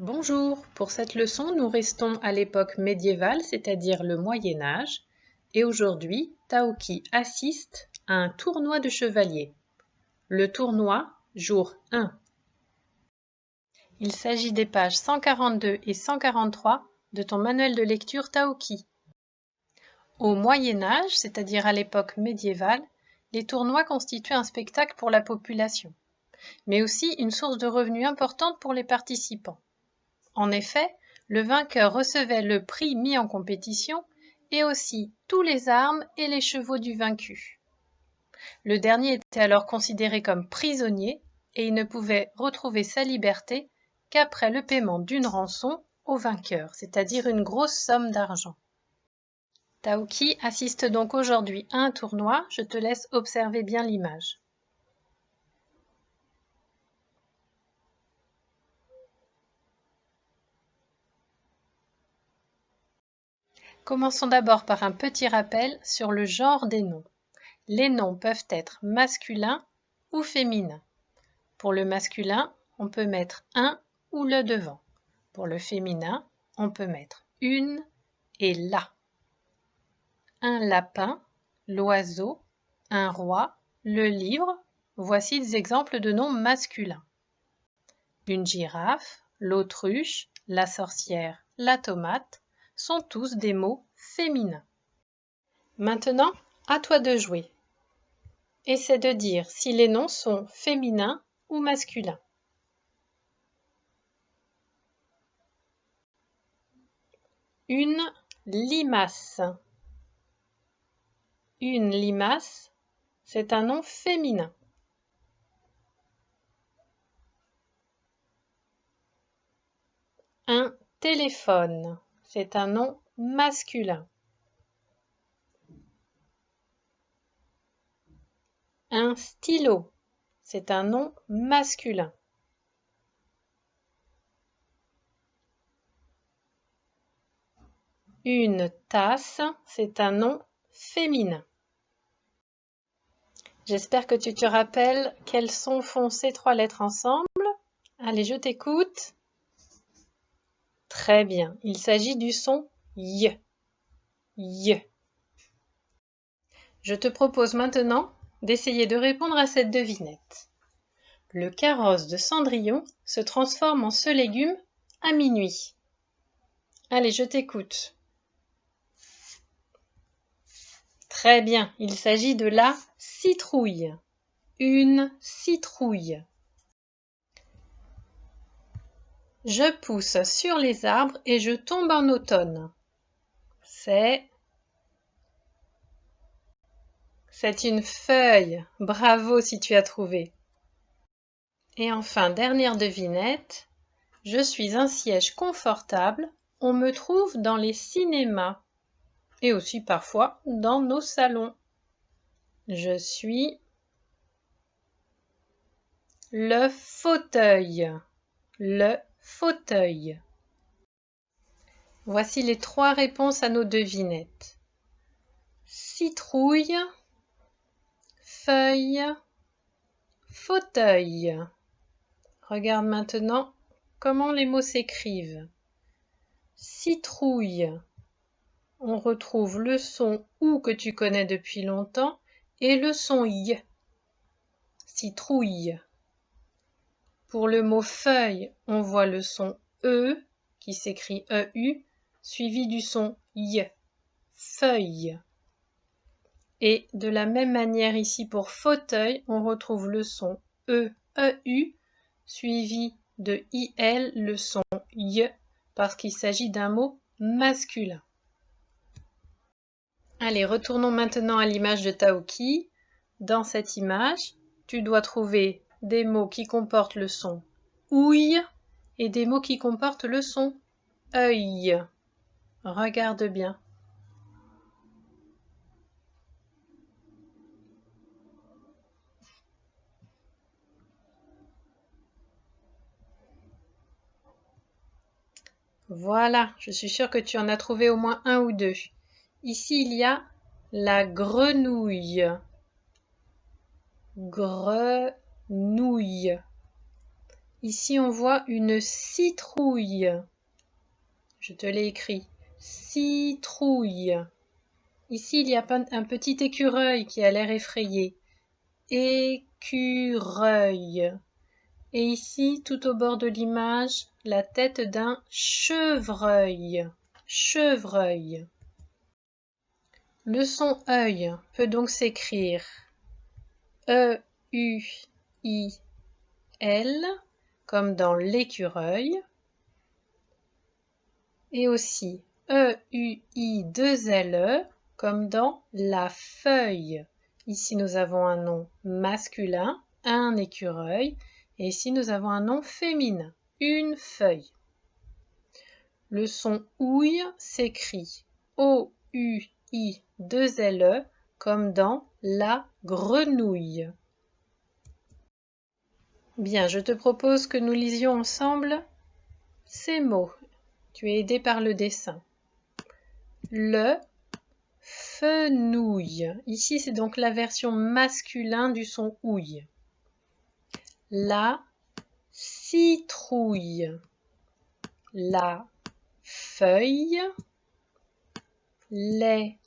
Bonjour, pour cette leçon, nous restons à l'époque médiévale, c'est-à-dire le Moyen Âge, et aujourd'hui, Taoki assiste à un tournoi de chevaliers. Le tournoi, jour 1. Il s'agit des pages 142 et 143 de ton manuel de lecture Taoki. Au Moyen Âge, c'est-à-dire à l'époque médiévale, les tournois constituaient un spectacle pour la population, mais aussi une source de revenus importante pour les participants. En effet, le vainqueur recevait le prix mis en compétition et aussi tous les armes et les chevaux du vaincu. Le dernier était alors considéré comme prisonnier et il ne pouvait retrouver sa liberté qu'après le paiement d'une rançon au vainqueur, c'est-à-dire une grosse somme d'argent. Taoki assiste donc aujourd'hui à un tournoi, je te laisse observer bien l'image. Commençons d'abord par un petit rappel sur le genre des noms. Les noms peuvent être masculins ou féminins. Pour le masculin, on peut mettre un ou le devant. Pour le féminin, on peut mettre une et la. Un lapin, l'oiseau, un roi, le livre, voici des exemples de noms masculins. Une girafe, l'autruche, la sorcière, la tomate sont tous des mots féminins. Maintenant, à toi de jouer. Essaie de dire si les noms sont féminins ou masculins. Une limace. Une limace, c'est un nom féminin. Un téléphone, c'est un nom masculin. Un stylo, c'est un nom masculin. Une tasse, c'est un nom féminin. J'espère que tu te rappelles quels sons font ces trois lettres ensemble. Allez, je t'écoute. Très bien, il s'agit du son Y. Y. Je te propose maintenant d'essayer de répondre à cette devinette. Le carrosse de Cendrillon se transforme en ce légume à minuit. Allez, je t'écoute. Très bien, il s'agit de la citrouille. Une citrouille. Je pousse sur les arbres et je tombe en automne. C'est une feuille. Bravo si tu as trouvé. Et enfin, dernière devinette. Je suis un siège confortable. On me trouve dans les cinémas et aussi parfois dans nos salons. Je suis le fauteuil. Le fauteuil. Voici les trois réponses à nos devinettes. Citrouille, feuille, fauteuil. Regarde maintenant comment les mots s'écrivent. Citrouille. On retrouve le son OU que tu connais depuis longtemps et le son Y. Citrouille. Pour le mot feuille, on voit le son E qui s'écrit EU suivi du son Y. Feuille. Et de la même manière ici pour fauteuil, on retrouve le son EU suivi de IL, le son Y, parce qu'il s'agit d'un mot masculin. Allez, retournons maintenant à l'image de Taoki. Dans cette image, tu dois trouver des mots qui comportent le son ouille et des mots qui comportent le son œil. Regarde bien. Voilà, je suis sûre que tu en as trouvé au moins un ou deux. Ici, il y a la grenouille. Grenouille. Ici, on voit une citrouille. Je te l'ai écrit. Citrouille. Ici, il y a un petit écureuil qui a l'air effrayé. Écureuil. Et ici, tout au bord de l'image, la tête d'un chevreuil. Chevreuil. Le son œil peut donc s'écrire E-U-I-L, comme dans l'écureuil, et aussi E-U-I-2-L-E, comme dans la feuille. Ici, nous avons un nom masculin, un écureuil, et ici, nous avons un nom féminin, une feuille. Le son ouille s'écrit O-U-I-2-L-E, comme dans la grenouille. Bien, je te propose que nous lisions ensemble ces mots. Tu es aidé par le dessin. Le fenouil. Ici, c'est donc la version masculine du son ouille. La citrouille. La feuille. Les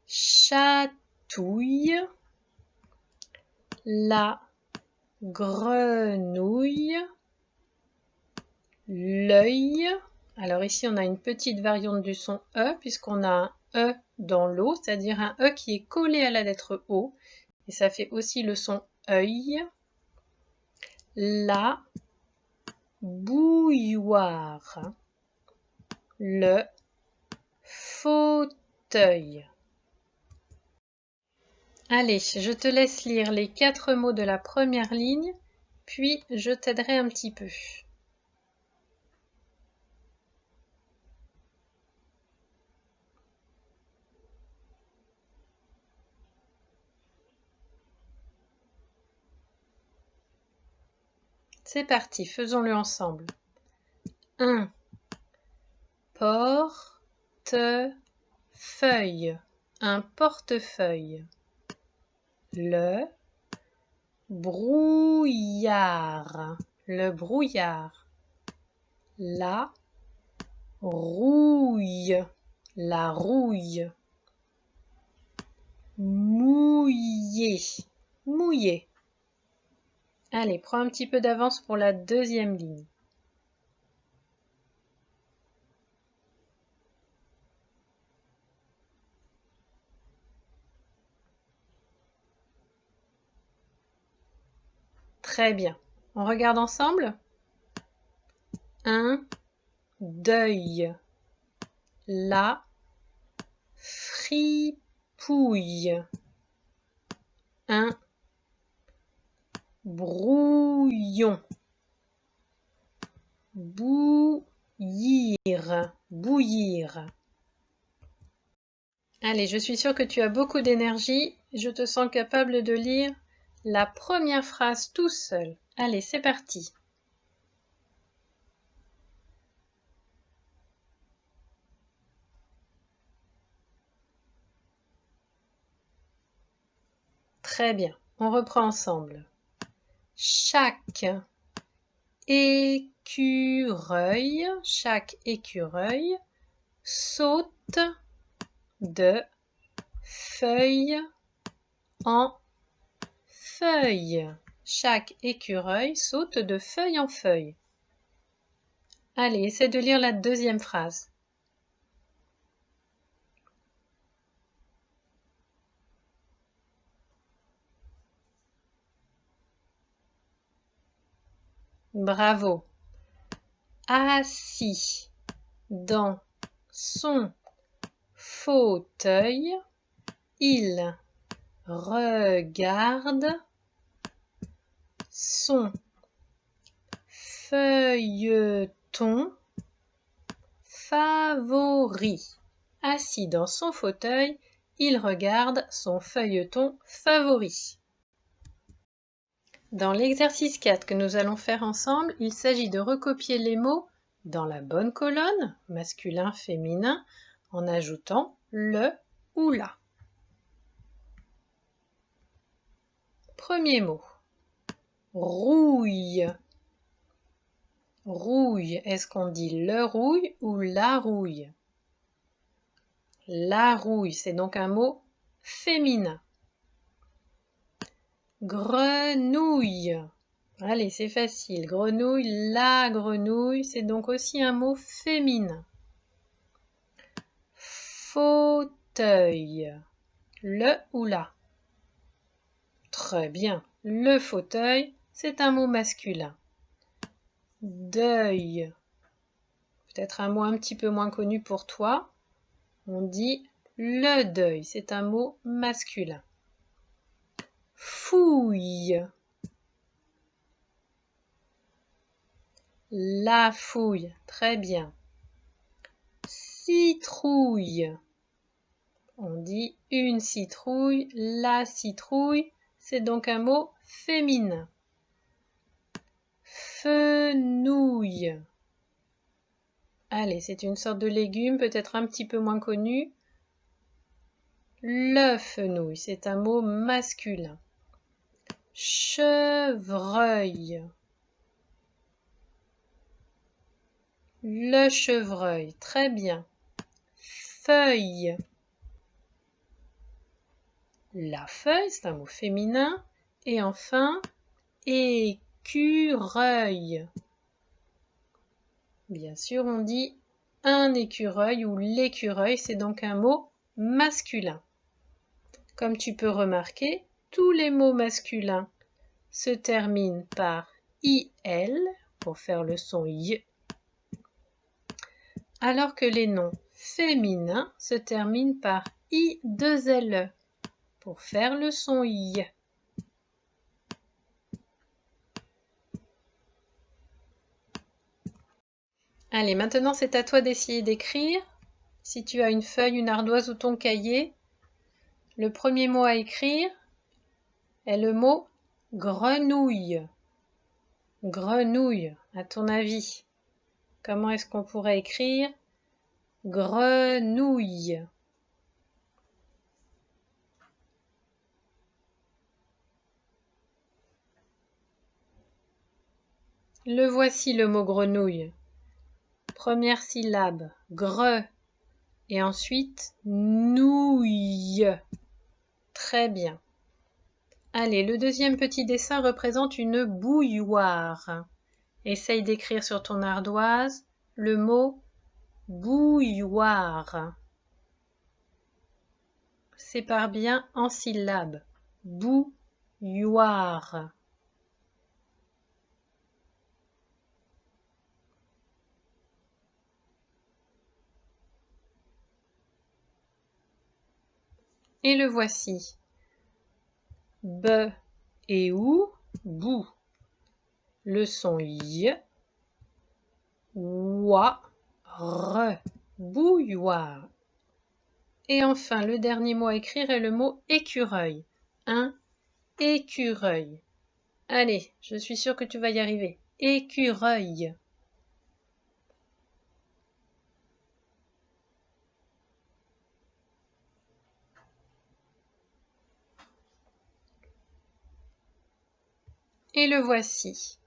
chatouilles. La grenouille. L'œil. Alors ici, on a une petite variante du son E, puisqu'on a un E dans l'eau, c'est-à-dire un E qui est collé à la lettre O, et ça fait aussi le son œil. La bouilloire. Le fauteuil. Allez, je te laisse lire les 4 mots de la première ligne, puis je t'aiderai un petit peu. C'est parti, faisons-le ensemble. 1. Portefeuille. Un portefeuille. Le brouillard. Le brouillard. La rouille. La rouille. Mouiller. Mouiller. Allez, prends un petit peu d'avance pour la deuxième ligne. Très bien. On regarde ensemble? Un deuil. La fripouille. Un brouillon. Bouillir. Bouillir. Allez, je suis sûre que tu as beaucoup d'énergie. Je te sens capable de lire la première phrase tout seul. Allez, c'est parti. Très bien. On reprend ensemble. Chaque écureuil saute de feuille en feuille. Chaque écureuil saute de feuille en feuille. Allez, essaie de lire la deuxième phrase. Bravo. Assis dans son fauteuil, il regarde son feuilleton favori. Assis dans son fauteuil, il regarde son feuilleton favori. Dans l'exercice 4 que nous allons faire ensemble, il s'agit de recopier les mots dans la bonne colonne, masculin, féminin, en ajoutant le ou la. Premier mot. Rouille. Rouille, est-ce qu'on dit le rouille ou la rouille? La rouille, c'est donc un mot féminin. Grenouille. Allez, c'est facile. Grenouille, la grenouille, c'est donc aussi un mot féminin. Fauteuil. Le ou la? Très bien. Le fauteuil, c'est un mot masculin. Deuil. Peut-être un mot un petit peu moins connu pour toi. On dit le deuil, c'est un mot masculin. Fouille. La fouille, très bien. Citrouille. On dit une citrouille, la citrouille, c'est donc un mot féminin. Fenouil. Allez, c'est une sorte de légume, peut-être un petit peu moins connu. Le fenouil, c'est un mot masculin. Chevreuil. Le chevreuil, très bien. Feuille. La feuille, c'est un mot féminin. Et enfin, écureuil. Bien sûr, on dit un écureuil ou l'écureuil, c'est donc un mot masculin. Comme tu peux remarquer, tous les mots masculins se terminent par IL pour faire le son Y, alors que les noms féminins se terminent par I2LE pour faire le son Y. Allez, maintenant c'est à toi d'essayer d'écrire. Si tu as une feuille, une ardoise ou ton cahier, le premier mot à écrire est le mot grenouille. Grenouille, à ton avis, comment est-ce qu'on pourrait écrire grenouille? Le voici le mot grenouille. Première syllabe, gre, et ensuite nouille. Très bien. Allez, le deuxième petit dessin représente une bouilloire. Essaye d'écrire sur ton ardoise le mot bouilloire. Sépare bien en syllabes. Bouilloire. Et le voici. B et OU, bou. Le son Y. Oua, re, bouilloire. Et enfin, le dernier mot à écrire est le mot écureuil. Un écureuil. Allez, je suis sûre que tu vas y arriver. Écureuil. Et le voici.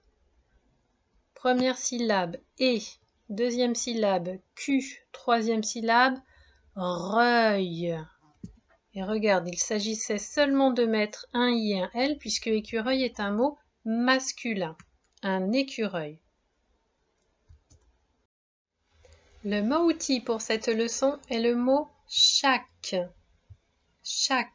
Première syllabe, et. Deuxième syllabe, Q. Troisième syllabe, reuil. Et regarde, il s'agissait seulement de mettre un I et un L, puisque écureuil est un mot masculin. Un écureuil. Le mot-outil pour cette leçon est le mot chaque. Chaque.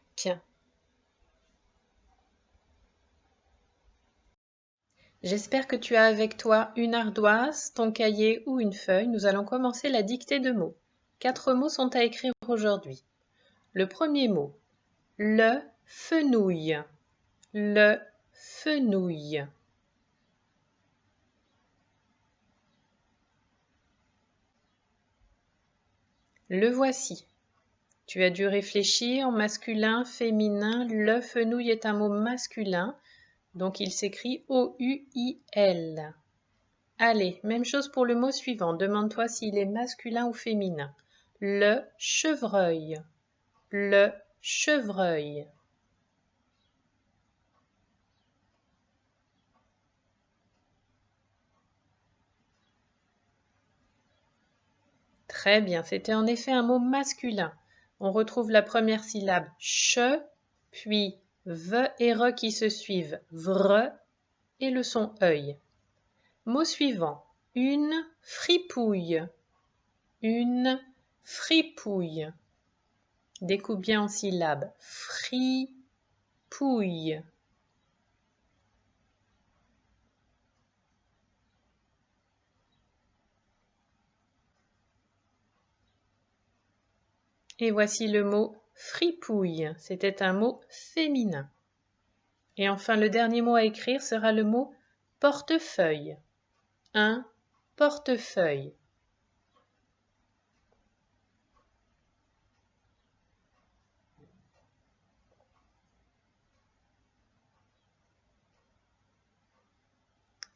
J'espère que tu as avec toi une ardoise, ton cahier ou une feuille. Nous allons commencer la dictée de mots. 4 mots sont à écrire aujourd'hui. Le premier mot, le fenouil. Le fenouil. Le voici. Tu as dû réfléchir en masculin, féminin. Le fenouil est un mot masculin, donc il s'écrit O-U-I-L. Allez, même chose pour le mot suivant. Demande-toi s'il est masculin ou féminin. Le chevreuil. Le chevreuil. Très bien, c'était en effet un mot masculin. On retrouve la première syllabe che, puis v et re qui se suivent, vre, et le son œil. Mot suivant, une fripouille. Une fripouille. Découpe bien en syllabes. Fripouille. Et voici le mot fripouille. C'était un mot féminin. Et enfin, le dernier mot à écrire sera le mot portefeuille. Un portefeuille.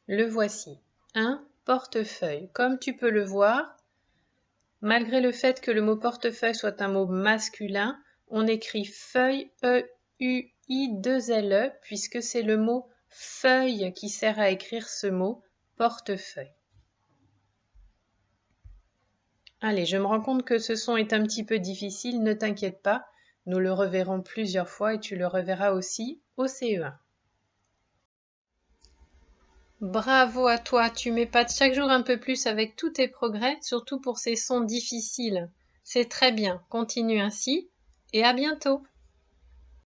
Le voici. Un portefeuille. Comme tu peux le voir, malgré le fait que le mot portefeuille soit un mot masculin, on écrit feuille, E-U-I-2-L-E, puisque c'est le mot feuille qui sert à écrire ce mot portefeuille. Allez, je me rends compte que ce son est un petit peu difficile, ne t'inquiète pas, nous le reverrons plusieurs fois et tu le reverras aussi au CE1. Bravo à toi, tu m'épates chaque jour un peu plus avec tous tes progrès, surtout pour ces sons difficiles. C'est très bien, continue ainsi et à bientôt.